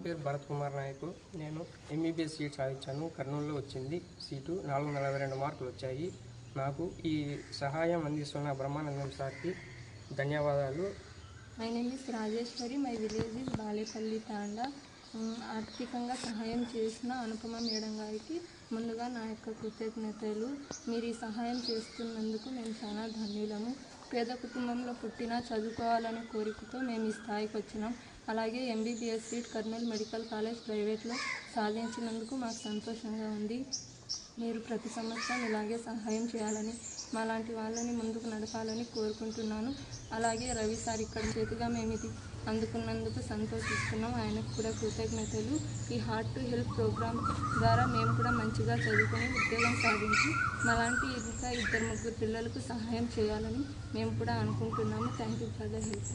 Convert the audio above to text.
పేరు భరత్ కుమార్ నాయక్. నేను MBBS seat సాధించాను. కర్నూలులో వచ్చింది సీటు. 442 మార్కులు వచ్చాయి. నాకు ఈ సహాయం అందిస్తున్న బ్రహ్మానందం సార్కి ధన్యవాదాలు. My name is Rajeshwari. My village is Balepalli Thanda. ఆర్థికంగా సహాయం చేసిన అనుపమ మేడం గారికి ముందుగా నా యొక్క కృతజ్ఞతలు. మీరు ఈ సహాయం చేస్తున్నందుకు మేము చాలా ధన్యులము. పేద కుటుంబంలో పుట్టిన చదువుకోవాలనే కోరికతో మేము ఈ స్థాయికి వచ్చినాం. అలాగే MBBS seat Kurnool medical college ప్రైవేట్లో సాధించినందుకు మాకు సంతోషంగా ఉంది. మీరు ప్రతి సంవత్సరం ఇలాగే సహాయం చేయాలని, మాలాంటి వాళ్ళని ముందుకు నడపాలని కోరుకుంటున్నాను. అలాగే రవి సార్ ఇక్కడ చేతిగా మేము ఇది అందుకున్నందుకు సంతోషిస్తున్నాం. ఆయనకు కూడా కృతజ్ఞతలు. ఈ హార్ట్ టు హెల్ప్ ప్రోగ్రామ్ ద్వారా మేము కూడా మంచిగా చదువుకొని ఉద్యోగం సాధించి మాలాంటి ఇంకా 2-3 పిల్లలకు సహాయం చేయాలని మేము కూడా అనుకుంటున్నాము. Thank you for the help.